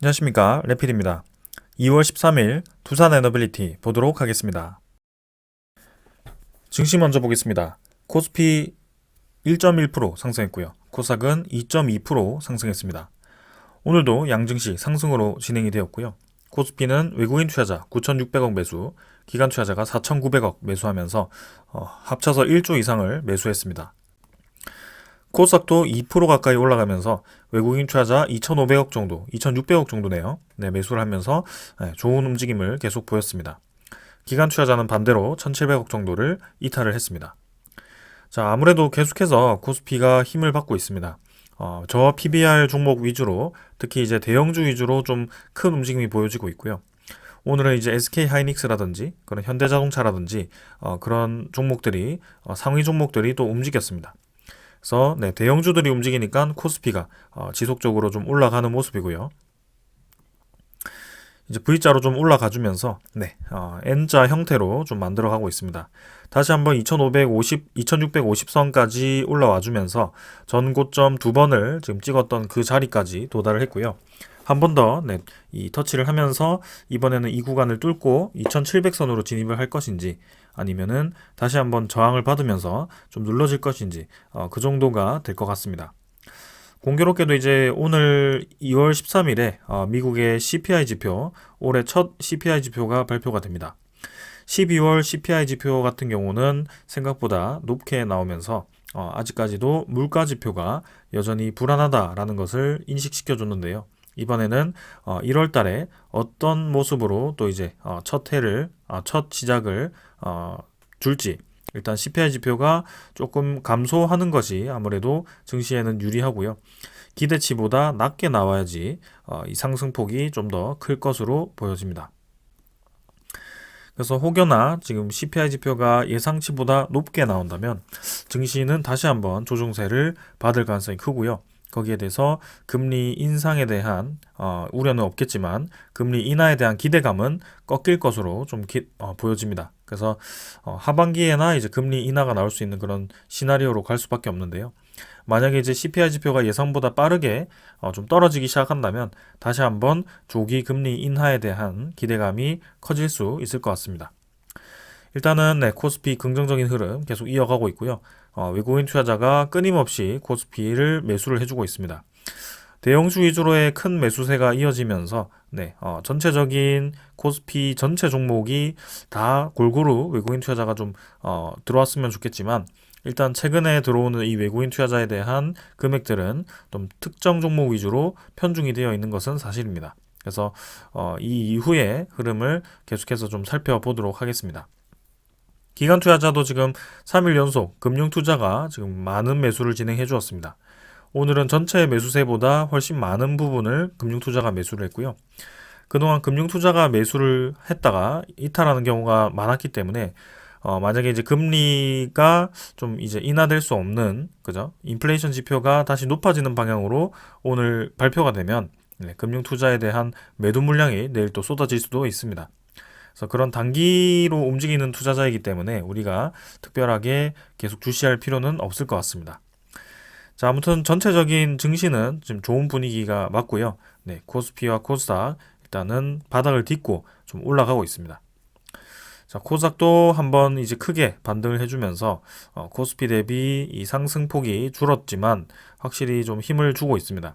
안녕하십니까, 레필입니다. 2월 13일 두산 에너빌리티 보도록 하겠습니다. 증시 먼저 보겠습니다. 코스피 1.1% 상승했고요. 코스닥은 2.2% 상승했습니다. 오늘도 양증시 상승으로 진행이 되었고요. 코스피는 외국인 투자자 9,600억 매수, 기관 투자자가 4,900억 매수하면서 합쳐서 1조 이상을 매수했습니다. 코스닥도 2% 가까이 올라가면서 외국인 투자자 2,500억 정도, 2,600억 정도네요. 네, 매수를 하면서 좋은 움직임을 계속 보였습니다. 기관 투자자는 반대로 1,700억 정도를 이탈을 했습니다. 자, 아무래도 계속해서 코스피가 힘을 받고 있습니다. 저 PBR 종목 위주로, 특히 이제 대형주 위주로 좀 큰 움직임이 보여지고 있고요. 오늘은 이제 SK 하이닉스라든지 그런 현대자동차라든지 그런 종목들이 상위 종목들이 또 움직였습니다. 그래서 대형주들이 움직이니까 코스피가 지속적으로 좀 올라가는 모습이고요. 이제 V자로 좀 올라가주면서 N자 형태로 좀 만들어가고 있습니다. 다시 한번 2650선까지 올라와주면서 전 고점 두 번을 지금 찍었던 그 자리까지 도달을 했고요. 한 번 더 이 터치를 하면서 이번에는 이 구간을 뚫고 2700선으로 진입을 할 것인지 아니면은 다시 한번 저항을 받으면서 좀 눌러질 것인지 그 정도가 될 것 같습니다. 공교롭게도 이제 오늘 2월 13일에 미국의 CPI 지표, 올해 첫 CPI 지표가 발표가 됩니다. 12월 CPI 지표 같은 경우는 생각보다 높게 나오면서 아직까지도 물가 지표가 여전히 불안하다라는 것을 인식시켜 줬는데요. 이번에는 1월 달에 어떤 모습으로 또 이제 첫 시작을 줄지 일단 CPI 지표가 조금 감소하는 것이 아무래도 증시에는 유리하고요. 기대치보다 낮게 나와야지 이 상승폭이 좀 더 클 것으로 보여집니다. 그래서 혹여나 지금 CPI 지표가 예상치보다 높게 나온다면 증시는 다시 한번 조정세를 받을 가능성이 크고요. 거기에 대해서 금리 인상에 대한 우려는 없겠지만 금리 인하에 대한 기대감은 꺾일 것으로 좀 보여집니다. 그래서 하반기에나 이제 금리 인하가 나올 수 있는 그런 시나리오로 갈 수밖에 없는데요. 만약에 이제 CPI 지표가 예상보다 빠르게 좀 떨어지기 시작한다면 다시 한번 조기 금리 인하에 대한 기대감이 커질 수 있을 것 같습니다. 일단은 코스피 긍정적인 흐름 계속 이어가고 있고요. 외국인 투자자가 끊임없이 코스피를 매수를 해주고 있습니다. 대형주 위주로의 큰 매수세가 이어지면서 전체적인 코스피 전체 종목이 다 골고루 외국인 투자자가 좀 들어왔으면 좋겠지만 일단 최근에 들어오는 이 외국인 투자자에 대한 금액들은 좀 특정 종목 위주로 편중이 되어 있는 것은 사실입니다. 그래서 이 이후의 흐름을 계속해서 좀 살펴보도록 하겠습니다. 기관 투자자도 지금 3일 연속 금융 투자가 지금 많은 매수를 진행해 주었습니다. 오늘은 전체 매수세보다 훨씬 많은 부분을 금융 투자가 매수를 했고요. 그동안 금융 투자가 매수를 했다가 이탈하는 경우가 많았기 때문에 만약에 이제 금리가 좀 이제 인하될 수 없는 그죠? 인플레이션 지표가 다시 높아지는 방향으로 오늘 발표가 되면 금융 투자에 대한 매도 물량이 내일 또 쏟아질 수도 있습니다. 그래서 그런 단기로 움직이는 투자자이기 때문에 우리가 특별하게 계속 주시할 필요는 없을 것 같습니다. 자, 아무튼 전체적인 증시는 지금 좋은 분위기가 맞고요. 코스피와 코스닥 일단은 바닥을 딛고 좀 올라가고 있습니다. 자, 코스닥도 한번 이제 크게 반등을 해주면서 코스피 대비 이 상승폭이 줄었지만 확실히 좀 힘을 주고 있습니다.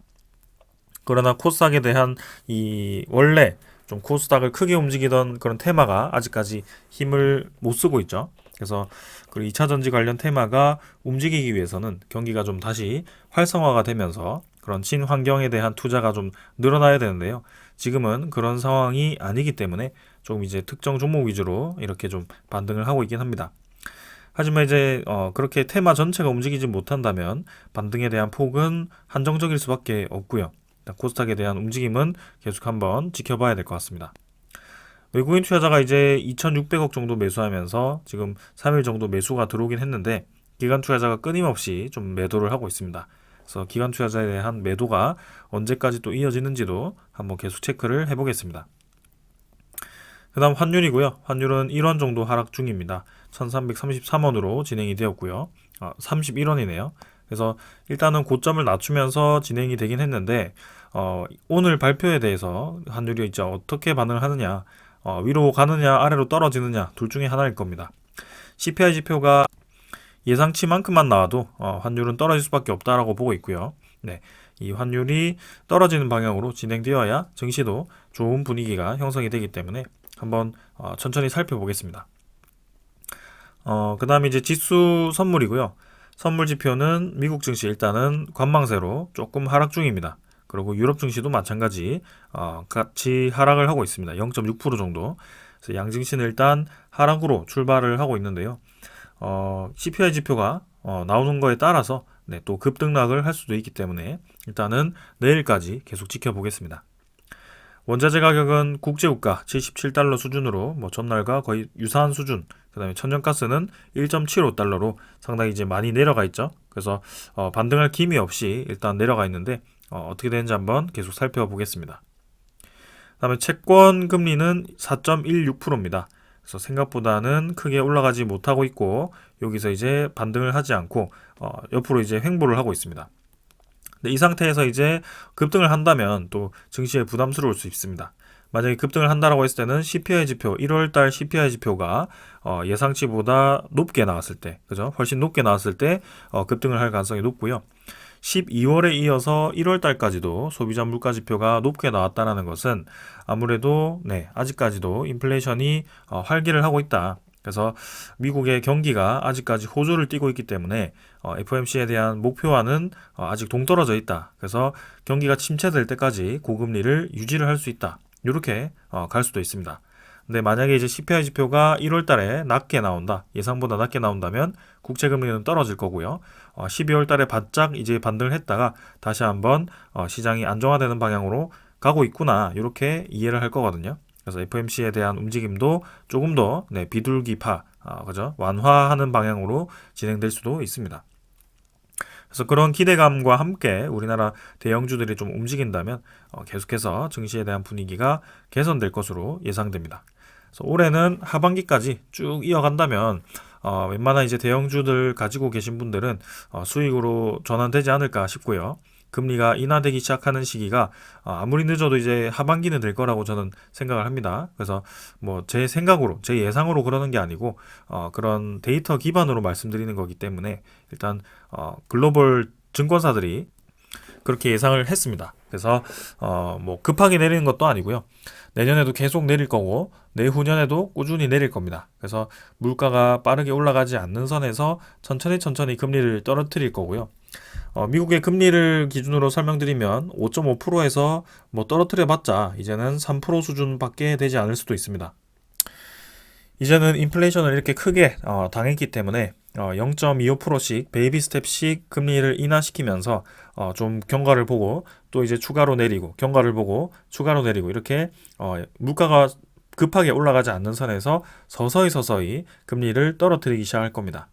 그러나 코스닥에 대한 이 원래 좀 코스닥을 크게 움직이던 그런 테마가 아직까지 힘을 못 쓰고 있죠. 그래서 그 2차 전지 관련 테마가 움직이기 위해서는 경기가 좀 다시 활성화가 되면서 그런 친환경에 대한 투자가 좀 늘어나야 되는데요. 지금은 그런 상황이 아니기 때문에 좀 이제 특정 종목 위주로 이렇게 좀 반등을 하고 있긴 합니다. 하지만 이제 그렇게 테마 전체가 움직이지 못한다면 반등에 대한 폭은 한정적일 수밖에 없고요. 코스닥에 대한 움직임은 계속 한번 지켜봐야 될 것 같습니다. 외국인 투자자가 이제 2,600억 정도 매수하면서 지금 3일 정도 매수가 들어오긴 했는데 기관 투자자가 끊임없이 좀 매도를 하고 있습니다. 그래서 기관 투자자에 대한 매도가 언제까지 또 이어지는지도 한번 계속 체크를 해보겠습니다. 그 다음 환율이고요. 환율은 1원 정도 하락 중입니다. 1333원으로 진행이 되었고요. 31원이네요. 그래서 일단은 고점을 낮추면서 진행이 되긴 했는데 오늘 발표에 대해서 환율이 이제 어떻게 반응을 하느냐, 위로 가느냐 아래로 떨어지느냐 둘 중에 하나일 겁니다. CPI 지표가 예상치만큼만 나와도 환율은 떨어질 수밖에 없다라고 보고 있고요. 네, 이 환율이 떨어지는 방향으로 진행되어야 증시도 좋은 분위기가 형성이 되기 때문에 한번 천천히 살펴보겠습니다. 그 다음에 이제 지수 선물이고요. 선물 지표는 미국 증시 일단은 관망세로 조금 하락 중입니다. 그리고 유럽 증시도 마찬가지 같이 하락을 하고 있습니다. 0.6% 정도. 그래서 양증시는 일단 하락으로 출발을 하고 있는데요. CPI 지표가 나오는 거에 따라서 네, 또 급등락을 할 수도 있기 때문에 일단은 내일까지 계속 지켜보겠습니다. 원자재 가격은 국제유가 77달러 수준으로 전날과 거의 유사한 수준. 그 다음에 천연가스는 1.75달러로 상당히 이제 많이 내려가 있죠. 그래서 반등할 기미 없이 일단 내려가 있는데 어떻게 되는지 한번 계속 살펴보겠습니다. 그 다음에 채권 금리는 4.16%입니다. 그래서 생각보다는 크게 올라가지 못하고 있고 여기서 이제 반등을 하지 않고 옆으로 이제 횡보를 하고 있습니다. 이 상태에서 이제 급등을 한다면 또 증시에 부담스러울 수 있습니다. 만약에 급등을 한다라고 했을 때는 CPI 지표, 1월달 CPI 지표가 예상치보다 높게 나왔을 때, 그죠? 훨씬 높게 나왔을 때 급등을 할 가능성이 높고요. 12월에 이어서 1월달까지도 소비자 물가 지표가 높게 나왔다는 것은 아무래도 아직까지도 인플레이션이 활기를 하고 있다. 그래서 미국의 경기가 아직까지 호조를 띠고 있기 때문에 FOMC에 대한 목표와는 아직 동떨어져 있다. 그래서 경기가 침체될 때까지 고금리를 유지를 할 수 있다. 이렇게 갈 수도 있습니다. 근데 만약에 이제 CPI 지표가 1월 달에 낮게 나온다. 예상보다 낮게 나온다면 국채 금리는 떨어질 거고요. 12월 달에 바짝 이제 반등을 했다가 다시 한번 시장이 안정화되는 방향으로 가고 있구나. 이렇게 이해를 할 거거든요. 그래서 FOMC에 대한 움직임도 조금 더 비둘기파, 그죠? 완화하는 방향으로 진행될 수도 있습니다. 그래서 그런 기대감과 함께 우리나라 대형주들이 좀 움직인다면 계속해서 증시에 대한 분위기가 개선될 것으로 예상됩니다. 그래서 올해는 하반기까지 쭉 이어간다면 웬만한 이제 대형주들 가지고 계신 분들은 수익으로 전환되지 않을까 싶고요. 금리가 인하되기 시작하는 시기가 아무리 늦어도 이제 하반기는 될 거라고 저는 생각을 합니다. 그래서 제 생각으로, 제 예상으로 그러는 게 아니고 그런 데이터 기반으로 말씀드리는 거기 때문에 일단 글로벌 증권사들이 그렇게 예상을 했습니다. 그래서 급하게 내리는 것도 아니고요. 내년에도 계속 내릴 거고 내후년에도 꾸준히 내릴 겁니다. 그래서 물가가 빠르게 올라가지 않는 선에서 천천히 금리를 떨어뜨릴 거고요. 미국의 금리를 기준으로 설명드리면 5.5%에서 떨어뜨려봤자 이제는 3% 수준밖에 되지 않을 수도 있습니다. 이제는 인플레이션을 이렇게 크게 당했기 때문에 0.25%씩 베이비 스텝씩 금리를 인하시키면서 좀 경과를 보고 또 이제 추가로 내리고 경과를 보고 추가로 내리고 이렇게 물가가 급하게 올라가지 않는 선에서 서서히 금리를 떨어뜨리기 시작할 겁니다.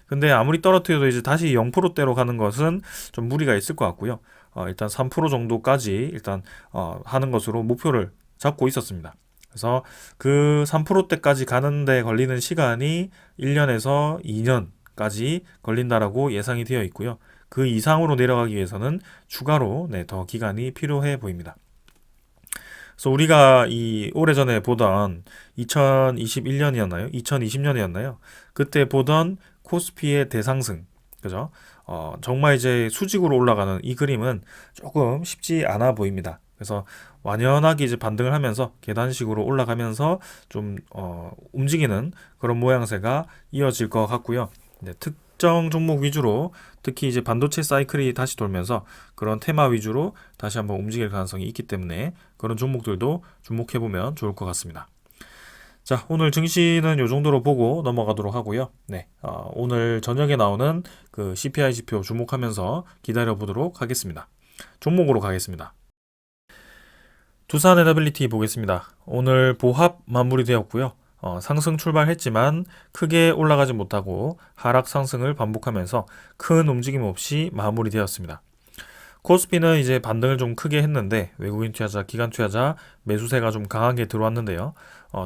근데 아무리 떨어뜨려도 이제 다시 0%대로 가는 것은 좀 무리가 있을 것 같고요. 일단 3% 정도까지 일단 하는 것으로 목표를 잡고 있었습니다. 그래서 그 3%대까지 가는데 걸리는 시간이 1년에서 2년까지 걸린다라고 예상이 되어 있고요. 그 이상으로 내려가기 위해서는 추가로 더 기간이 필요해 보입니다. 그래서 우리가 이 오래전에 보던 2021년이었나요? 2020년이었나요? 그때 보던 코스피의 대상승, 그죠? 정말 이제 수직으로 올라가는 이 그림은 조금 쉽지 않아 보입니다. 그래서 완연하게 이제 반등을 하면서 계단식으로 올라가면서 좀 움직이는 그런 모양새가 이어질 것 같고요. 특정 종목 위주로 특히 이제 반도체 사이클이 다시 돌면서 그런 테마 위주로 다시 한번 움직일 가능성이 있기 때문에 그런 종목들도 주목해 보면 좋을 것 같습니다. 자, 오늘 증시는 이 정도로 보고 넘어가도록 하고요. 오늘 저녁에 나오는 그 CPI 지표 주목하면서 기다려 보도록 하겠습니다. 종목으로 가겠습니다. 두산에너빌리티 보겠습니다. 오늘 보합 마무리되었고요. 상승 출발했지만 크게 올라가지 못하고 하락 상승을 반복하면서 큰 움직임 없이 마무리되었습니다. 코스피는 이제 반등을 좀 크게 했는데 외국인 투자자, 기관 투자자 매수세가 좀 강하게 들어왔는데요.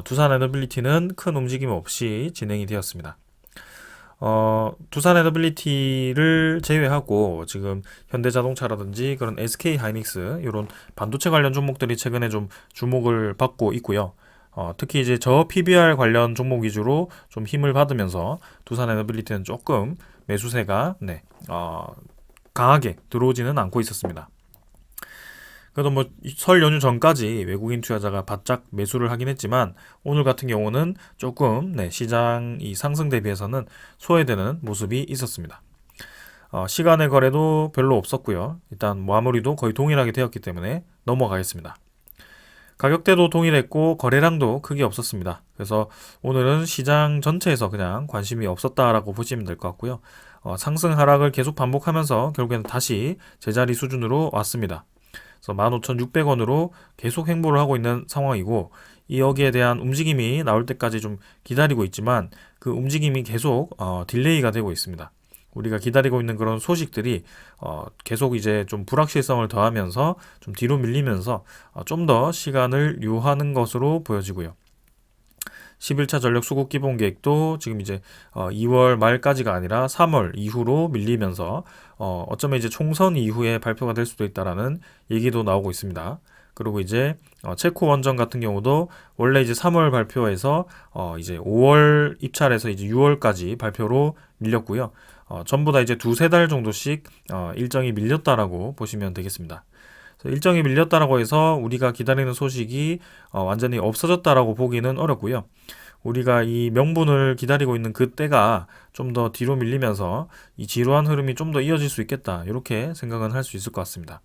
두산에너빌리티는 큰 움직임 없이 진행이 되었습니다. 두산 에너빌리티를 제외하고 지금 현대자동차라든지 그런 SK 하이닉스 이런 반도체 관련 종목들이 최근에 좀 주목을 받고 있고요. 특히 이제 저 PBR 관련 종목 위주로 좀 힘을 받으면서 두산 에너빌리티는 조금 매수세가 강하게 들어오지는 않고 있었습니다. 그래도 뭐 설 연휴 전까지 외국인 투자자가 바짝 매수를 하긴 했지만 오늘 같은 경우는 조금 시장 이 상승 대비해서는 소외되는 모습이 있었습니다. 시간의 거래도 별로 없었고요. 일단 마무리도 거의 동일하게 되었기 때문에 넘어가겠습니다. 가격대도 동일했고 거래량도 크게 없었습니다. 그래서 오늘은 시장 전체에서 그냥 관심이 없었다라고 보시면 될 것 같고요. 상승 하락을 계속 반복하면서 결국에는 다시 제자리 수준으로 왔습니다. 그래서 15,600원으로 계속 횡보를 하고 있는 상황이고 이 여기에 대한 움직임이 나올 때까지 좀 기다리고 있지만 그 움직임이 계속 딜레이가 되고 있습니다. 우리가 기다리고 있는 그런 소식들이 계속 이제 좀 불확실성을 더하면서 좀 뒤로 밀리면서 좀 더 시간을 요하는 것으로 보여지고요. 11차 전력 수급 기본 계획도 지금 이제 2월 말까지가 아니라 3월 이후로 밀리면서 어쩌면 이제 총선 이후에 발표가 될 수도 있다라는 얘기도 나오고 있습니다. 그리고 이제 체코 원전 같은 경우도 원래 이제 3월 발표에서 이제 5월 입찰해서 이제 6월까지 발표로 밀렸고요. 전부 다 이제 두세 달 정도씩 일정이 밀렸다라고 보시면 되겠습니다. 일정이 밀렸다라고 해서 우리가 기다리는 소식이 완전히 없어졌다라고 보기는 어렵고요. 우리가 이 명분을 기다리고 있는 그때가 좀 더 뒤로 밀리면서 이 지루한 흐름이 좀 더 이어질 수 있겠다. 이렇게 생각은 할 수 있을 것 같습니다.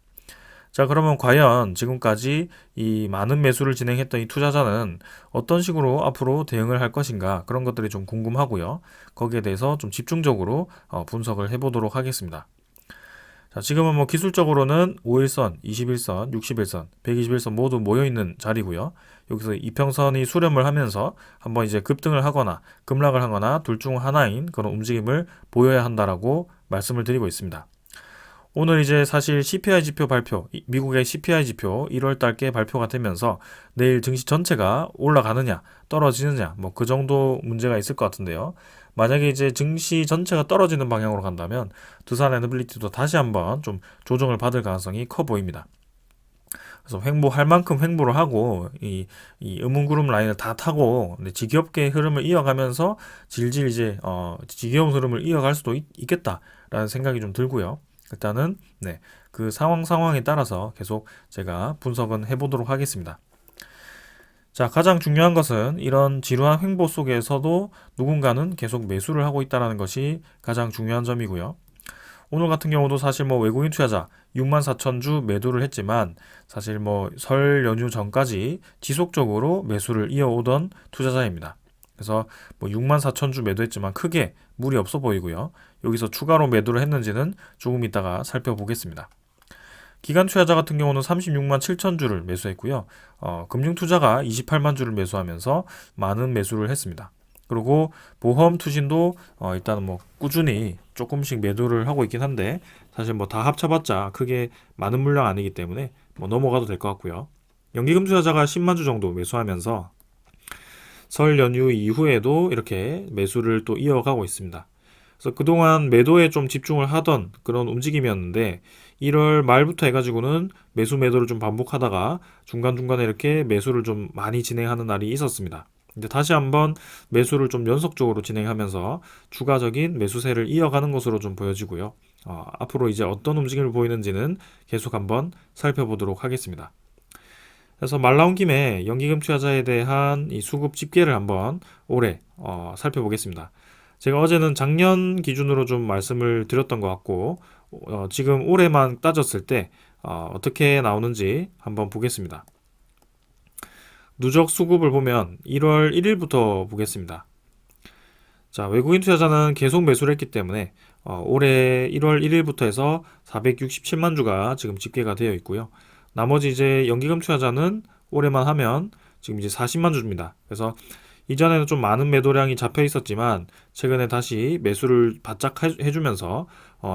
자, 그러면 과연 지금까지 이 많은 매수를 진행했던 이 투자자는 어떤 식으로 앞으로 대응을 할 것인가 그런 것들이 좀 궁금하고요. 거기에 대해서 좀 집중적으로 분석을 해보도록 하겠습니다. 자, 지금은 뭐 기술적으로는 5일선, 21선, 61선, 121선 모두 모여있는 자리고요. 여기서 이평선이 수렴을 하면서 한번 이제 급등을 하거나 급락을 하거나 둘 중 하나인 그런 움직임을 보여야 한다라고 말씀을 드리고 있습니다. 오늘 이제 사실 CPI 지표 발표, 미국의 CPI 지표 1월 달께 발표가 되면서 내일 증시 전체가 올라가느냐, 떨어지느냐, 뭐 그 정도 문제가 있을 것 같은데요. 만약에 이제 증시 전체가 떨어지는 방향으로 간다면 두산 에너빌리티도 다시 한번 좀 조정을 받을 가능성이 커 보입니다. 그래서 횡보할 만큼 횡보를 하고 이 음운구름 라인을 다 타고 지겹게 흐름을 이어가면서 질질 이제 지겨운 흐름을 이어갈 수도 있겠다라는 생각이 좀 들고요. 일단은 그 상황에 따라서 계속 제가 분석은 해보도록 하겠습니다. 자, 가장 중요한 것은 이런 지루한 횡보 속에서도 누군가는 계속 매수를 하고 있다는 것이 가장 중요한 점이고요. 오늘 같은 경우도 사실 뭐 외국인 투자자 64,000주 매도를 했지만 사실 뭐 설 연휴 전까지 지속적으로 매수를 이어오던 투자자입니다. 그래서 뭐 64,000주 매도했지만 크게 무리 없어 보이고요. 여기서 추가로 매도를 했는지는 조금 이따가 살펴보겠습니다. 기관 투자자 같은 경우는 36만 7천 주를 매수했고요. 금융 투자가 28만 주를 매수하면서 많은 매수를 했습니다. 그리고 보험 투신도 일단은 뭐 꾸준히 조금씩 매도를 하고 있긴 한데 사실 뭐 다 합쳐봤자 크게 많은 물량 아니기 때문에 뭐 넘어가도 될 것 같고요. 연기금 투자자가 10만 주 정도 매수하면서 설 연휴 이후에도 이렇게 매수를 또 이어가고 있습니다. 그래서 그동안 매도에 좀 집중을 하던 그런 움직임이었는데 1월 말부터 해가지고는 매도를 좀 반복하다가 중간중간에 이렇게 매수를 좀 많이 진행하는 날이 있었습니다. 이제 다시 한번 매수를 좀 연속적으로 진행하면서 추가적인 매수세를 이어가는 것으로 좀 보여지고요. 앞으로 이제 어떤 움직임을 보이는지는 계속 한번 살펴보도록 하겠습니다. 그래서 말 나온 김에 연기금 투자자에 대한 이 수급 집계를 한번 올해 살펴보겠습니다. 제가 어제는 작년 기준으로 좀 말씀을 드렸던 것 같고 지금 올해만 따졌을 때 어떻게 나오는지 한번 보겠습니다. 누적 수급을 보면 1월 1일부터 보겠습니다. 자, 외국인 투자자는 계속 매수를 했기 때문에 올해 1월 1일부터 해서 467만 주가 지금 집계가 되어 있고요. 나머지 이제 연기금 투자자는 올해만 하면 지금 이제 40만 주입니다. 그래서 이전에는 좀 많은 매도량이 잡혀 있었지만 최근에 다시 매수를 바짝 해주면서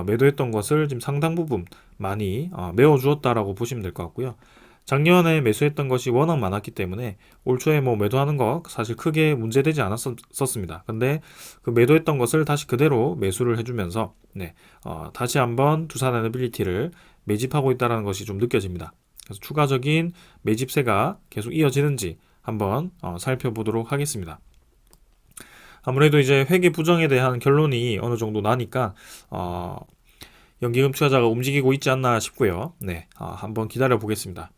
매도했던 것을 지금 상당 부분 많이 메워주었다라고 보시면 될 것 같고요. 작년에 매수했던 것이 워낙 많았기 때문에 올 초에 뭐 매도하는 거 사실 크게 문제되지 않았었습니다. 근데 그 매도했던 것을 다시 그대로 매수를 해주면서 다시 한번 두산 에너빌리티를 매집하고 있다는 것이 좀 느껴집니다. 그래서 추가적인 매집세가 계속 이어지는지 한번 살펴보도록 하겠습니다. 아무래도 이제 회계 부정에 대한 결론이 어느 정도 나니까 연기금 투자자가 움직이고 있지 않나 싶고요. 한번 기다려 보겠습니다.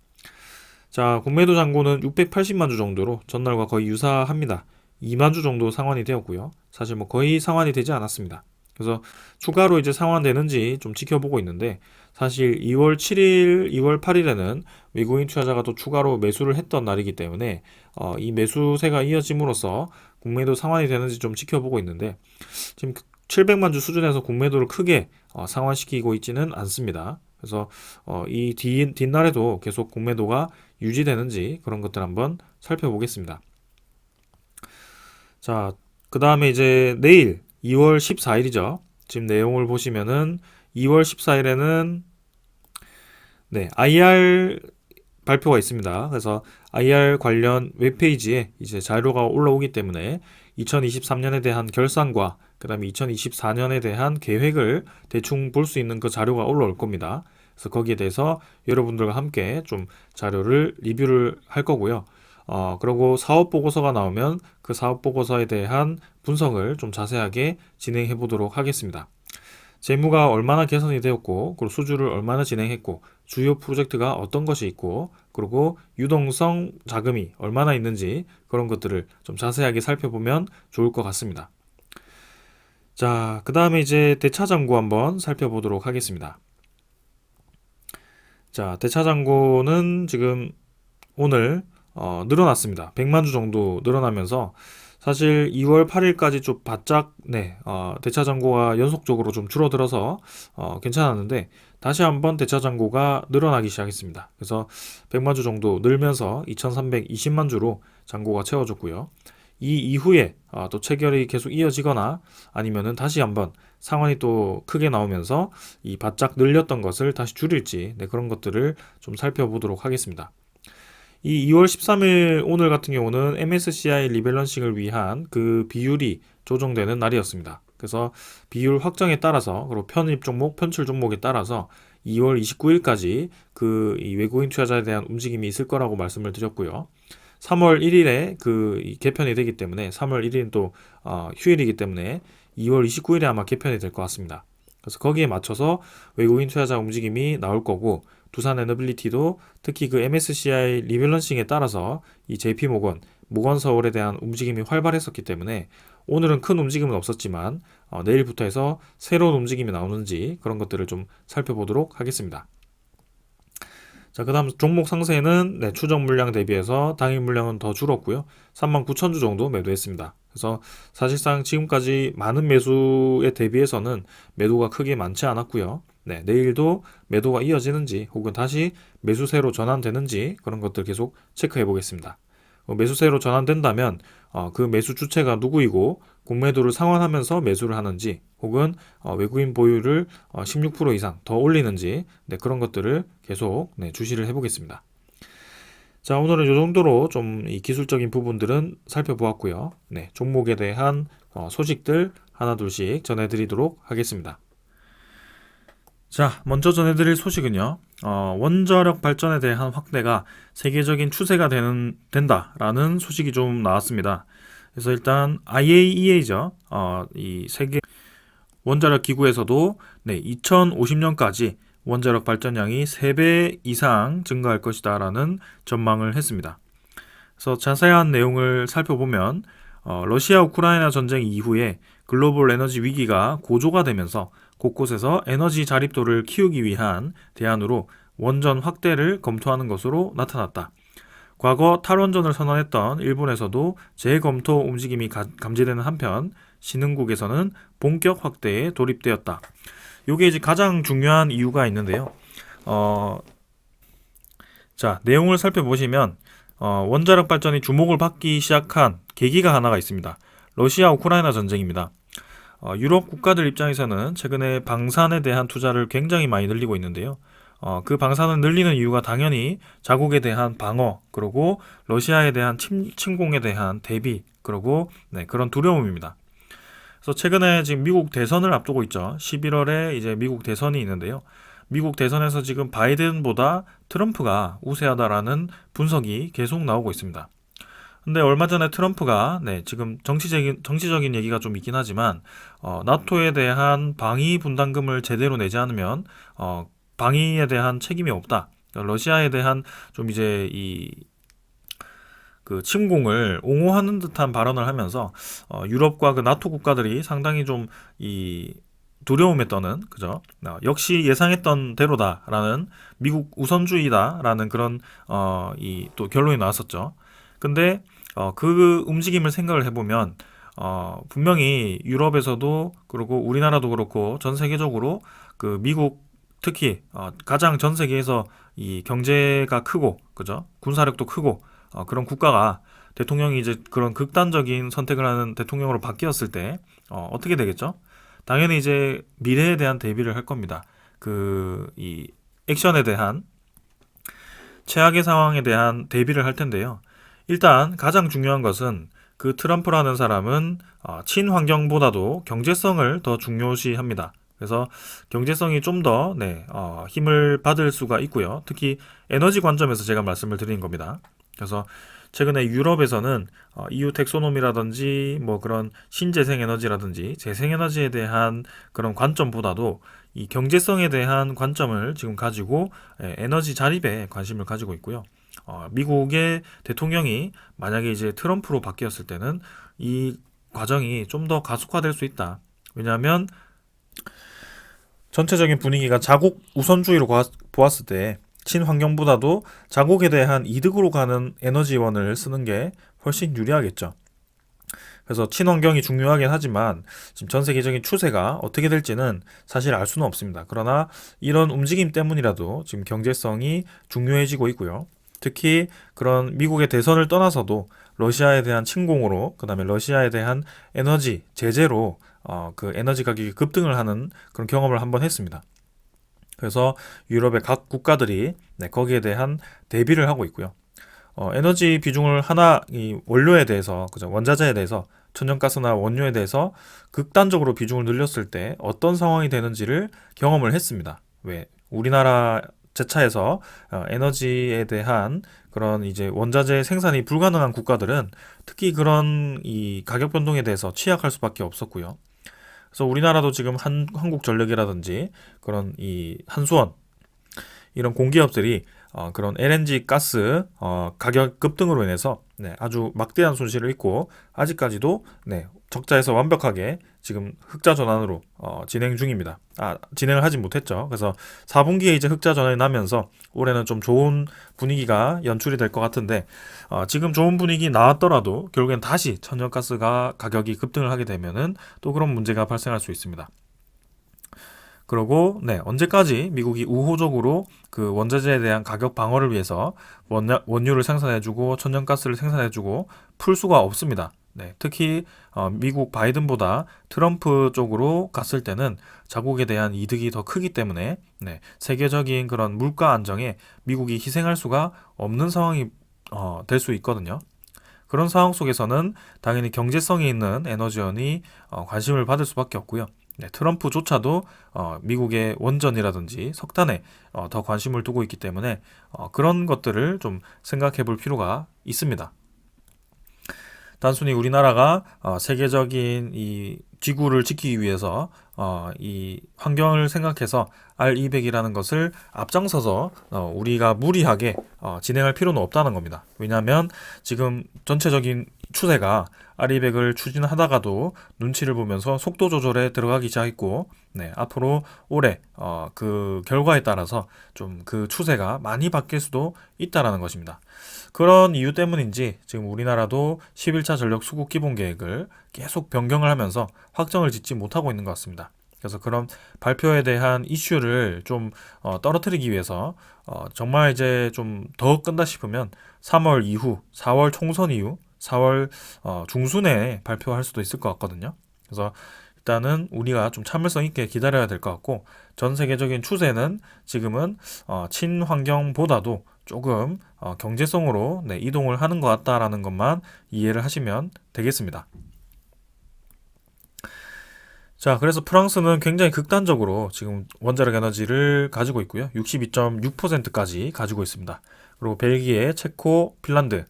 자, 공매도 잔고는 680만 주 정도로 전날과 거의 유사합니다. 2만 주 정도 상환이 되었고요. 사실 뭐 거의 상환이 되지 않았습니다. 그래서 추가로 이제 상환되는지 좀 지켜보고 있는데, 사실 2월 7일, 2월 8일에는 외국인 투자자가 또 추가로 매수를 했던 날이기 때문에 이 매수세가 이어짐으로써 공매도 상환이 되는지 좀 지켜보고 있는데, 지금 700만 주 수준에서 공매도를 크게 상환시키고 있지는 않습니다. 그래서 이 뒷날에도 계속 공매도가 유지되는지 그런 것들 한번 살펴보겠습니다. 자, 그 다음에 이제 내일 2월 14일이죠. 지금 내용을 보시면은 2월 14일에는 IR 발표가 있습니다. 그래서 IR 관련 웹페이지에 이제 자료가 올라오기 때문에 2023년에 대한 결산과 그 다음에 2024년에 대한 계획을 대충 볼 수 있는 그 자료가 올라올 겁니다. 그래서 거기에 대해서 여러분들과 함께 좀 자료를 리뷰를 할 거고요. 그리고 사업 보고서가 나오면 그 사업 보고서에 대한 분석을 좀 자세하게 진행해 보도록 하겠습니다. 재무가 얼마나 개선이 되었고, 그리고 수주를 얼마나 진행했고, 주요 프로젝트가 어떤 것이 있고, 그리고 유동성 자금이 얼마나 있는지 그런 것들을 좀 자세하게 살펴보면 좋을 것 같습니다. 자, 그 다음에 이제 대차잔고 한번 살펴보도록 하겠습니다. 자, 대차잔고는 지금 오늘 늘어났습니다. 100만 주 정도 늘어나면서 사실 2월 8일까지 좀 바짝 대차잔고가 연속적으로 좀 줄어들어서 괜찮았는데, 다시 한번 대차잔고가 늘어나기 시작했습니다. 그래서 100만 주 정도 늘면서 2320만 주로 잔고가 채워졌고요. 이 이후에 또 체결이 계속 이어지거나 아니면은 다시 한번 상환이 또 크게 나오면서 이 바짝 늘렸던 것을 다시 줄일지 그런 것들을 좀 살펴보도록 하겠습니다. 이 2월 13일 오늘 같은 경우는 MSCI 리밸런싱을 위한 그 비율이 조정되는 날이었습니다. 그래서 비율 확정에 따라서, 그리고 편입 종목, 편출 종목에 따라서 2월 29일까지 이 외국인 투자자에 대한 움직임이 있을 거라고 말씀을 드렸고요. 3월 1일에 개편이 되기 때문에 3월 1일은 또 휴일이기 때문에 2월 29일에 아마 개편이 될 것 같습니다. 그래서 거기에 맞춰서 외국인 투자자 움직임이 나올 거고, 두산 에너빌리티도 특히 그 MSCI 리밸런싱에 따라서 이 JP모건, 모건서울에 대한 움직임이 활발했었기 때문에 오늘은 큰 움직임은 없었지만 내일부터 해서 새로운 움직임이 나오는지 그런 것들을 좀 살펴보도록 하겠습니다. 자, 그 다음 종목 상세는 추정 물량 대비해서 당일 물량은 더 줄었고요. 39,000주 정도 매도했습니다. 그래서 사실상 지금까지 많은 매수에 대비해서는 매도가 크게 많지 않았고요. 내일도 매도가 이어지는지 혹은 다시 매수세로 전환되는지 그런 것들 계속 체크해 보겠습니다. 매수세로 전환된다면 그 매수 주체가 누구이고 공매도를 상환하면서 매수를 하는지, 혹은 외국인 보유를 16% 이상 더 올리는지 그런 것들을 계속 주시를 해보겠습니다. 자, 오늘은 이 정도로 좀 이 기술적인 부분들은 살펴보았고요. 종목에 대한 소식들 하나둘씩 전해드리도록 하겠습니다. 자, 먼저 전해드릴 소식은요. 원자력 발전에 대한 확대가 세계적인 추세가 된다라는 소식이 좀 나왔습니다. 그래서 일단 IAEA죠. 이 세계 원자력 기구에서도 2050년까지 원자력 발전량이 3배 이상 증가할 것이다 라는 전망을 했습니다. 그래서 자세한 내용을 살펴보면 러시아 우크라이나 전쟁 이후에 글로벌 에너지 위기가 고조가 되면서 곳곳에서 에너지 자립도를 키우기 위한 대안으로 원전 확대를 검토하는 것으로 나타났다. 과거 탈원전을 선언했던 일본에서도 재검토 움직임이 감지되는 한편 신흥국에서는 본격 확대에 돌입되었다. 요게 이제 가장 중요한 이유가 있는데요. 자, 내용을 살펴보시면 원자력 발전이 주목을 받기 시작한 계기가 하나가 있습니다. 러시아 우크라이나 전쟁입니다. 유럽 국가들 입장에서는 최근에 방산에 대한 투자를 굉장히 많이 늘리고 있는데요. 그 방사능 늘리는 이유가 당연히 자국에 대한 방어, 그리고 러시아에 대한 침공에 대한 대비, 그리고 네, 그런 두려움입니다. 그래서 최근에 지금 미국 대선을 앞두고 있죠. 11월에 이제 미국 대선이 있는데요. 미국 대선에서 지금 바이든보다 트럼프가 우세하다라는 분석이 계속 나오고 있습니다. 근데 얼마 전에 트럼프가 지금 정치적인 얘기가 좀 있긴 하지만 나토에 대한 방위 분담금을 제대로 내지 않으면 방위에 대한 책임이 없다. 그러니까 러시아에 대한 좀 이제 그 침공을 옹호하는 듯한 발언을 하면서 유럽과 그 나토 국가들이 상당히 좀 이 두려움에 떠는, 그죠? 역시 예상했던 대로다라는, 미국 우선주의다라는 그런 이 또 결론이 나왔었죠. 근데 그 움직임을 생각을 해보면 분명히 유럽에서도, 그리고 우리나라도 그렇고 전 세계적으로 그 미국, 특히 가장 전 세계에서 이 경제가 크고, 그죠? 군사력도 크고 그런 국가가 대통령이 이제 그런 극단적인 선택을 하는 대통령으로 바뀌었을 때 어떻게 되겠죠? 당연히 이제 미래에 대한 대비를 할 겁니다. 그 이 액션에 대한, 최악의 상황에 대한 대비를 할 텐데요. 일단 가장 중요한 것은, 그 트럼프라는 사람은 친환경보다도 경제성을 더 중요시합니다. 그래서 경제성이 좀 더 힘을 받을 수가 있고요. 특히 에너지 관점에서 제가 말씀을 드린 겁니다. 그래서 최근에 유럽에서는 EU 텍소노미라든지 뭐 그런 신재생 에너지라든지 재생에너지에 대한 그런 관점보다도 이 경제성에 대한 관점을 지금 가지고 에너지 자립에 관심을 가지고 있고요. 미국의 대통령이 만약에 이제 트럼프로 바뀌었을 때는 이 과정이 좀 더 가속화될 수 있다. 왜냐하면 전체적인 분위기가 자국 우선주의로 보았을 때 친환경보다도 자국에 대한 이득으로 가는 에너지원을 쓰는 게 훨씬 유리하겠죠. 그래서 친환경이 중요하긴 하지만 지금 전 세계적인 추세가 어떻게 될지는 사실 알 수는 없습니다. 그러나 이런 움직임 때문이라도 지금 경제성이 중요해지고 있고요. 특히 그런 미국의 대선을 떠나서도 러시아에 대한 침공으로, 그다음에 러시아에 대한 에너지 제재로 그 에너지 가격이 급등을 하는 그런 경험을 한번 했습니다. 그래서 유럽의 각 국가들이 거기에 대한 대비를 하고 있고요. 에너지 비중을 하나, 이 원료에 대해서, 그죠? 원자재에 대해서, 천연가스나 원료에 대해서 극단적으로 비중을 늘렸을 때 어떤 상황이 되는지를 경험을 했습니다. 왜? 우리나라 제차에서 에너지에 대한 그런 이제 원자재 생산이 불가능한 국가들은 특히 그런 이 가격 변동에 대해서 취약할 수밖에 없었고요. 그래서 우리나라도 지금 한국전력이라든지 그런 이 한수원, 이런 공기업들이 그런 LNG 가스 가격 급등으로 인해서 아주 막대한 손실을 입고 아직까지도 적자에서 완벽하게 지금 흑자 전환으로 진행 중입니다. 진행을 하진 못했죠. 그래서 4분기에 이제 흑자 전환이 나면서 올해는 좀 좋은 분위기가 연출이 될 것 같은데, 지금 좋은 분위기 나왔더라도 결국엔 다시 천연가스가 가격이 급등을 하게 되면은 또 그런 문제가 발생할 수 있습니다. 그리고 언제까지 미국이 우호적으로 그 원자재에 대한 가격 방어를 위해서 원유를 생산해주고 천연가스를 생산해주고 풀 수가 없습니다. 특히 미국 바이든보다 트럼프 쪽으로 갔을 때는 자국에 대한 이득이 더 크기 때문에 세계적인 그런 물가 안정에 미국이 희생할 수가 없는 상황이 될 수 있거든요. 그런 상황 속에서는 당연히 경제성이 있는 에너지원이 관심을 받을 수밖에 없고요. 트럼프조차도 미국의 원전이라든지 석탄에 더 관심을 두고 있기 때문에 그런 것들을 좀 생각해 볼 필요가 있습니다. 단순히 우리나라가 세계적인 이 지구를 지키기 위해서 이 환경을 생각해서 R200이라는 것을 앞장서서 우리가 무리하게 진행할 필요는 없다는 겁니다. 왜냐하면 지금 전체적인 추세가 R200을 추진하다가도 눈치를 보면서 속도 조절에 들어가기 시작했고, 앞으로 올해 그 결과에 따라서 좀 그 추세가 많이 바뀔 수도 있다라는 것입니다. 그런 이유 때문인지 지금 우리나라도 11차 전력 수급 기본 계획을 계속 변경을 하면서 확정을 짓지 못하고 있는 것 같습니다. 그래서 그런 발표에 대한 이슈를 좀 떨어뜨리기 위해서 정말 이제 좀 더 끈다 싶으면 3월 이후, 4월 총선 이후, 4월 중순에 발표할 수도 있을 것 같거든요. 그래서 일단은 우리가 좀 참을성 있게 기다려야 될 것 같고, 전 세계적인 추세는 지금은 친환경보다도 조금 경제성으로 이동을 하는 것 같다라는 것만 이해를 하시면 되겠습니다. 자, 그래서 프랑스는 굉장히 극단적으로 지금 원자력 에너지를 가지고 있고요. 62.6%까지 가지고 있습니다. 그리고 벨기에, 체코, 핀란드.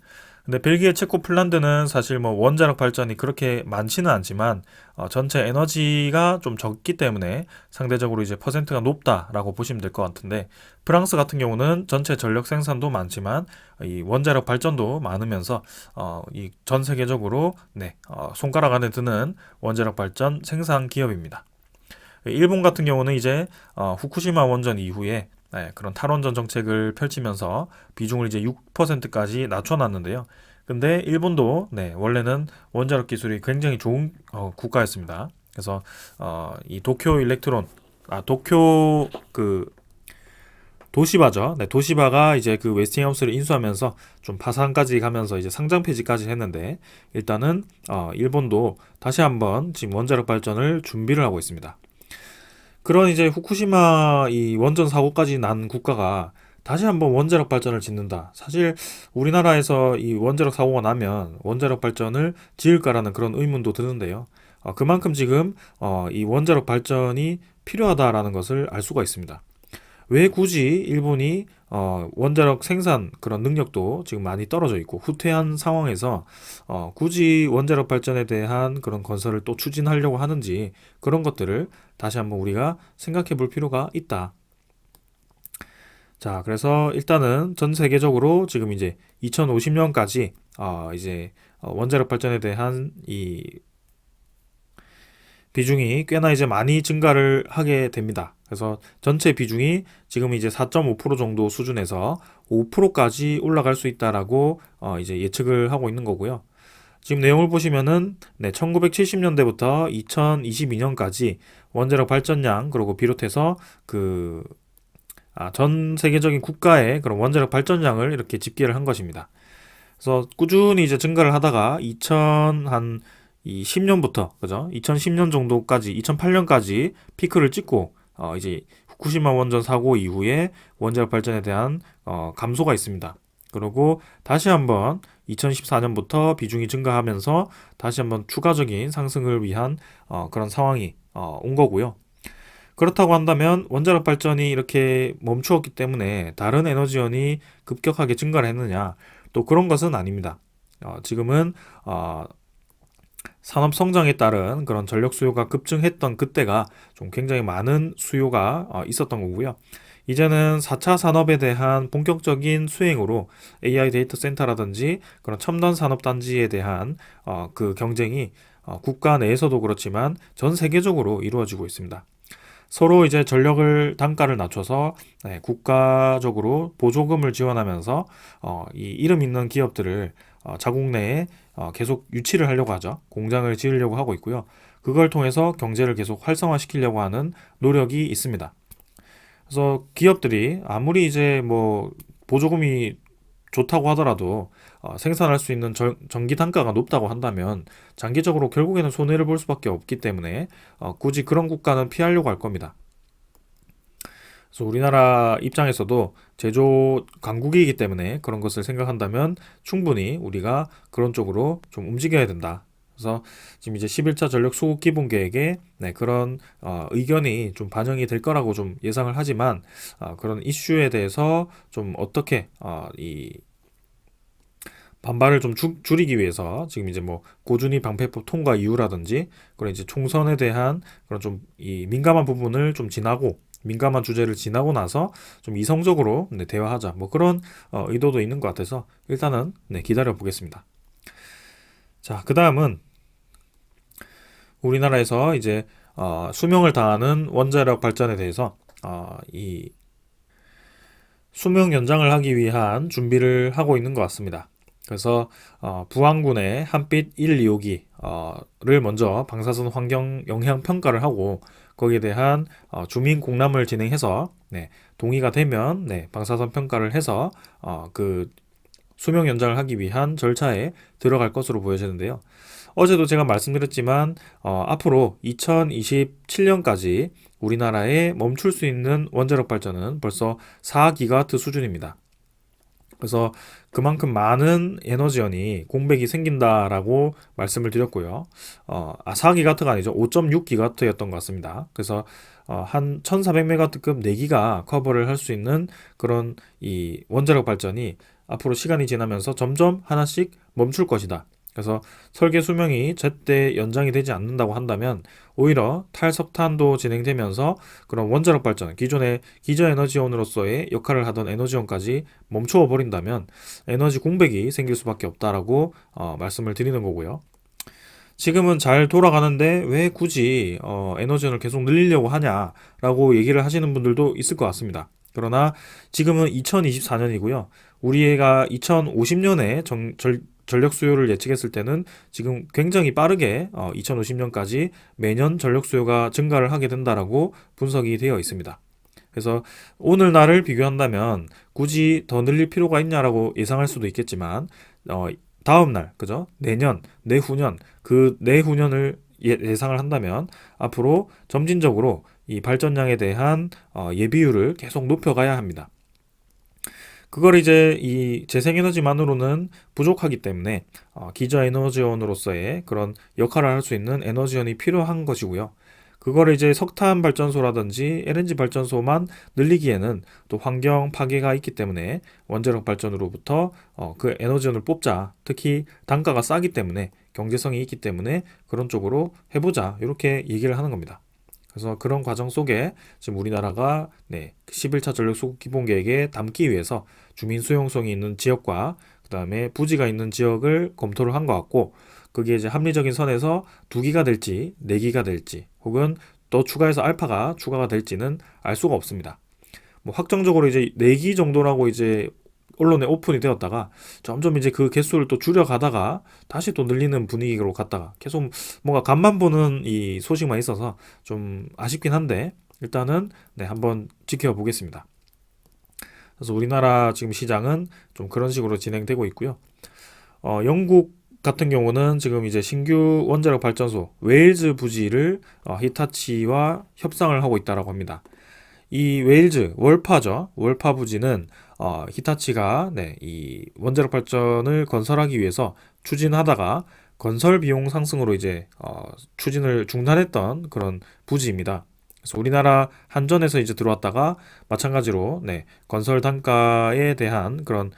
근데 벨기에, 체코, 핀란드는 사실 뭐 원자력 발전이 그렇게 많지는 않지만 전체 에너지가 좀 적기 때문에 상대적으로 이제 퍼센트가 높다라고 보시면 될 것 같은데, 프랑스 같은 경우는 전체 전력 생산도 많지만 이 원자력 발전도 많으면서 이 전 세계적으로 손가락 안에 드는 원자력 발전 생산 기업입니다. 일본 같은 경우는 이제 후쿠시마 원전 이후에 그런 탈원전 정책을 펼치면서 비중을 이제 6%까지 낮춰놨는데요. 근데 일본도 원래는 원자력 기술이 굉장히 좋은 국가였습니다. 그래서 이 도쿄 일렉트론, 도쿄 그 도시바죠. 도시바가 이제 그 웨스팅하우스를 인수하면서 좀 파산까지 가면서 이제 상장 폐지까지 했는데, 일단은 일본도 다시 한번 지금 원자력 발전을 준비를 하고 있습니다. 그런 이제 후쿠시마 이 원전 사고까지 난 국가가 다시 한번 원자력 발전을 짓는다. 사실 우리나라에서 이 원자력 사고가 나면 원자력 발전을 지을까라는 그런 의문도 드는데요. 그만큼 지금 이 원자력 발전이 필요하다라는 것을 알 수가 있습니다. 왜 굳이 일본이 원자력 생산 그런 능력도 지금 많이 떨어져 있고 후퇴한 상황에서 굳이 원자력 발전에 대한 그런 건설을 또 추진하려고 하는지, 그런 것들을 다시 한번 우리가 생각해 볼 필요가 있다. 자, 그래서 일단은 전 세계적으로 지금 이제 2050년까지 이제 원자력 발전에 대한 이 비중이 꽤나 이제 많이 증가를 하게 됩니다. 그래서 전체 비중이 지금 이제 4.5% 정도 수준에서 5%까지 올라갈 수 있다라고 이제 예측을 하고 있는 거고요. 지금 내용을 보시면은 1970년대부터 2022년까지 원자력 발전량, 그리고 비롯해서 전 세계적인 국가의 그런 원자력 발전량을 이렇게 집계를 한 것입니다. 그래서 꾸준히 이제 증가를 하다가 10년부터 그죠? 2010년 정도까지, 2008년까지 피크를 찍고 이제 후쿠시마 원전 사고 이후에 원자력 발전에 대한 감소가 있습니다. 그리고 다시 한번 2014년부터 비중이 증가하면서 다시 한번 추가적인 상승을 위한 그런 상황이 온 거고요. 그렇다고 한다면 원자력 발전이 이렇게 멈추었기 때문에 다른 에너지원이 급격하게 증가를 했느냐? 또 그런 것은 아닙니다. 지금은 산업 성장에 따른 그런 전력 수요가 급증했던 그때가 좀 굉장히 많은 수요가 있었던 거고요. 이제는 4차 산업에 대한 본격적인 수행으로 AI 데이터 센터라든지 그런 첨단 산업 단지에 대한 그 경쟁이 국가 내에서도 그렇지만 전 세계적으로 이루어지고 있습니다. 서로 이제 전력을 단가를 낮춰서 국가적으로 보조금을 지원하면서 이 이름 있는 기업들을 자국 내에 계속 유치를 하려고 하죠. 공장을 지으려고 하고 있고요. 그걸 통해서 경제를 계속 활성화시키려고 하는 노력이 있습니다. 그래서 기업들이 아무리 이제 뭐 보조금이 좋다고 하더라도 생산할 수 있는 전기 단가가 높다고 한다면 장기적으로 결국에는 손해를 볼 수밖에 없기 때문에 굳이 그런 국가는 피하려고 할 겁니다. 그래서 우리나라 입장에서도 제조 강국이기 때문에 그런 것을 생각한다면 충분히 우리가 그런 쪽으로 좀 움직여야 된다. 그래서 지금 이제 11차 전력 수급 기본 계획에 그런 의견이 좀 반영이 될 거라고 좀 예상을 하지만 그런 이슈에 대해서 좀 어떻게 이 반발을 좀 줄이기 위해서 지금 이제 뭐 고준위 방패법 통과 이후라든지 그런 이제 총선에 대한 그런 좀 이 민감한 부분을 좀 지나고, 민감한 주제를 지나고 나서 좀 이성적으로 대화하자, 뭐 그런 의도도 있는 것 같아서 일단은 기다려 보겠습니다. 자, 그 다음은 우리나라에서 이제 수명을 다하는 원자력 발전에 대해서 이 수명 연장을 하기 위한 준비를 하고 있는 것 같습니다. 그래서 부안군의 한빛 1, 2호기를 먼저 방사선 환경 영향 평가를 하고 거기에 대한 주민 공람을 진행해서 동의가 되면 방사선 평가를 해서 그 수명 연장을 하기 위한 절차에 들어갈 것으로 보여지는데요. 어제도 제가 말씀드렸지만 앞으로 2027년까지 우리나라에 멈출 수 있는 원자력 발전은 벌써 4기가와트 수준입니다. 그래서 그만큼 많은 에너지원이 공백이 생긴다라고 말씀을 드렸고요. 4기가와트가 아니죠. 5.6기가와트였던 것 같습니다. 그래서 한 1400메가와트급 4기가 커버를 할 수 있는 그런 이 원자력 발전이 앞으로 시간이 지나면서 점점 하나씩 멈출 것이다. 그래서 설계 수명이 제때 연장이 되지 않는다고 한다면 오히려 탈석탄도 진행되면서 그런 원자력 발전, 기존의 기저에너지원으로서의 역할을 하던 에너지원까지 멈추어 버린다면 에너지 공백이 생길 수밖에 없다라고 말씀을 드리는 거고요. 지금은 잘 돌아가는데 왜 굳이 에너지원을 계속 늘리려고 하냐라고 얘기를 하시는 분들도 있을 것 같습니다. 그러나 지금은 2024년이고요. 우리가 2050년에 전력 수요를 예측했을 때는 지금 굉장히 빠르게 2050년까지 매년 전력 수요가 증가를 하게 된다라고 분석이 되어 있습니다. 그래서 오늘날을 비교한다면 굳이 더 늘릴 필요가 있냐라고 예상할 수도 있겠지만 다음날, 그죠? 내년, 내후년, 그 내후년을 예상을 한다면 앞으로 점진적으로 이 발전량에 대한 예비율을 계속 높여가야 합니다. 그걸 이제 이 재생에너지만으로는 부족하기 때문에 기저에너지원으로서의 그런 역할을 할 수 있는 에너지원이 필요한 것이고요. 그걸 이제 석탄 발전소라든지 LNG 발전소만 늘리기에는 또 환경 파괴가 있기 때문에 원자력 발전으로부터 그 에너지원을 뽑자. 특히 단가가 싸기 때문에 경제성이 있기 때문에 그런 쪽으로 해보자. 이렇게 얘기를 하는 겁니다. 그래서 그런 과정 속에 지금 우리나라가 11차 전력수급 기본계획에 담기 위해서 주민 수용성이 있는 지역과 그 다음에 부지가 있는 지역을 검토를 한 것 같고, 그게 이제 합리적인 선에서 2기가 될지 4기가 될지 혹은 또 추가해서 알파가 추가가 될지는 알 수가 없습니다. 뭐 확정적으로 이제 4기 정도라고 이제 언론에 오픈이 되었다가 점점 이제 그 개수를 또 줄여가다가 다시 또 늘리는 분위기로 갔다가 계속 뭔가 간만 보는 이 소식만 있어서 좀 아쉽긴 한데 일단은 한번 지켜보겠습니다. 그래서 우리나라 지금 시장은 좀 그런 식으로 진행되고 있고요. 영국 같은 경우는 지금 이제 신규 원자력 발전소 웨일즈 부지를 히타치와 협상을 하고 있다라고 합니다. 이 웨일즈 월파죠. 월파 부지는 히타치가 이 원자력 발전을 건설하기 위해서 추진하다가 건설 비용 상승으로 이제 추진을 중단했던 그런 부지입니다. 그래서 우리나라 한전에서 이제 들어왔다가 마찬가지로 건설 단가에 대한 그런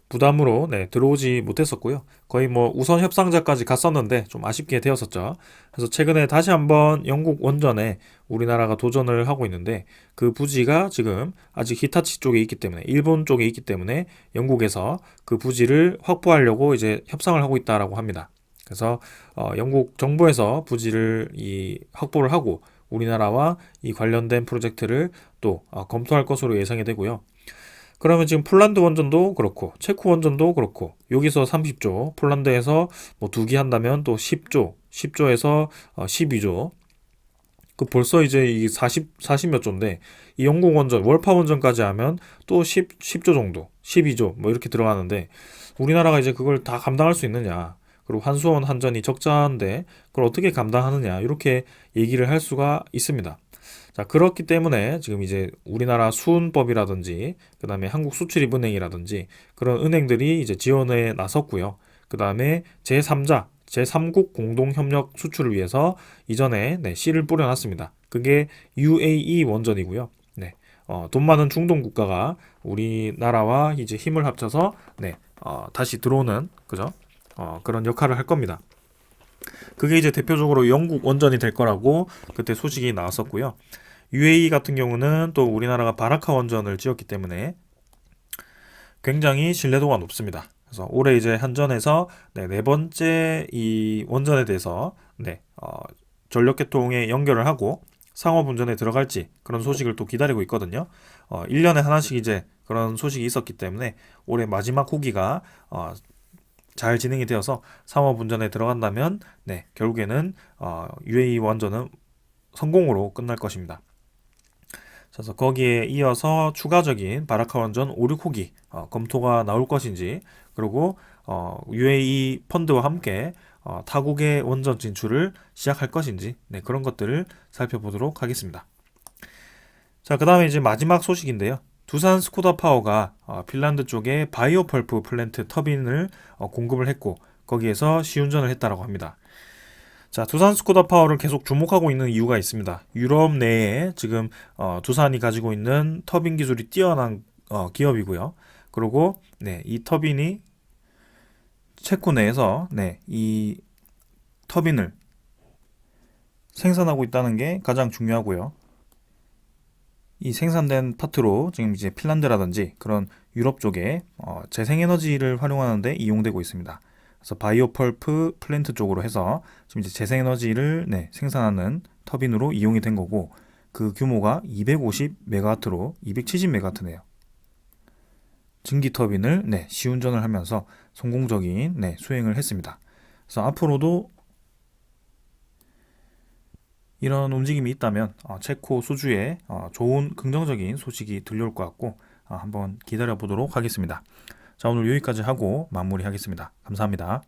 부담으로 들어오지 못했었고요. 거의 뭐 우선 협상자까지 갔었는데 좀 아쉽게 되었었죠. 그래서 최근에 다시 한번 영국 원전에 우리나라가 도전을 하고 있는데 그 부지가 지금 아직 히타치 쪽에 있기 때문에 일본 쪽에 있기 때문에 영국에서 그 부지를 확보하려고 이제 협상을 하고 있다라고 합니다. 그래서 영국 정부에서 부지를 확보를 하고 우리나라와 이 관련된 프로젝트를 또 검토할 것으로 예상이 되고요. 그러면 지금 폴란드 원전도 그렇고 체코 원전도 그렇고 여기서 30조, 폴란드에서 뭐 2기 한다면 또 10조에서 12조. 그 벌써 이제 이 40 몇 조인데 이 영국 원전, 월파 원전까지 하면 또 10조 정도, 12조 뭐 이렇게 들어가는데 우리나라가 이제 그걸 다 감당할 수 있느냐. 그리고 한수원 한전이 적자인데 그걸 어떻게 감당하느냐 이렇게 얘기를 할 수가 있습니다. 자, 그렇기 때문에 지금 이제 우리나라 수은법이라든지 그다음에 한국수출입은행이라든지 그런 은행들이 이제 지원에 나섰고요. 그다음에 제3자, 제3국 공동협력 수출을 위해서 이전에 씨를 뿌려놨습니다. 그게 UAE 원전이고요. 돈 많은 중동 국가가 우리나라와 이제 힘을 합쳐서 다시 들어오는 그죠? 그런 역할을 할 겁니다. 그게 이제 대표적으로 영국 원전이 될 거라고 그때 소식이 나왔었고요. UAE 같은 경우는 또 우리나라가 바라카 원전을 지었기 때문에 굉장히 신뢰도가 높습니다. 그래서 올해 이제 한전에서 네 번째 이 원전에 대해서 전력계통에 연결을 하고 상업운전에 들어갈지 그런 소식을 또 기다리고 있거든요. 1년에 하나씩 이제 그런 소식이 있었기 때문에 올해 마지막 호기가 잘 진행이 되어서 상업운전에 들어간다면 결국에는 UAE 원전은 성공으로 끝날 것입니다. 그래서 거기에 이어서 추가적인 바라카 원전 5, 6호기 검토가 나올 것인지 그리고 UAE 펀드와 함께 타국의 원전 진출을 시작할 것인지 그런 것들을 살펴보도록 하겠습니다. 자, 그 다음에 이제 마지막 소식인데요. 두산 스코다 파워가 핀란드 쪽에 바이오 펄프 플랜트 터빈을 공급을 했고 거기에서 시운전을 했다라고 합니다. 자, 두산 스코다 파워를 계속 주목하고 있는 이유가 있습니다. 유럽 내에 지금 두산이 가지고 있는 터빈 기술이 뛰어난 기업이고요. 그리고 이 터빈이 체코 내에서 이 터빈을 생산하고 있다는 게 가장 중요하고요. 이 생산된 파트로 지금 이제 핀란드라든지 그런 유럽 쪽에 재생에너지를 활용하는데 이용되고 있습니다. 그래서 바이오 펄프 플랜트 쪽으로 해서 지금 이제 재생에너지를 생산하는 터빈으로 이용이 된 거고 그 규모가 250메가와트로 270메가와트네요. 증기 터빈을 시운전을 하면서 성공적인 수행을 했습니다. 그래서 앞으로도 이런 움직임이 있다면 체코 수주에 좋은 긍정적인 소식이 들려올 것 같고 한번 기다려 보도록 하겠습니다. 자, 오늘 여기까지 하고 마무리하겠습니다. 감사합니다.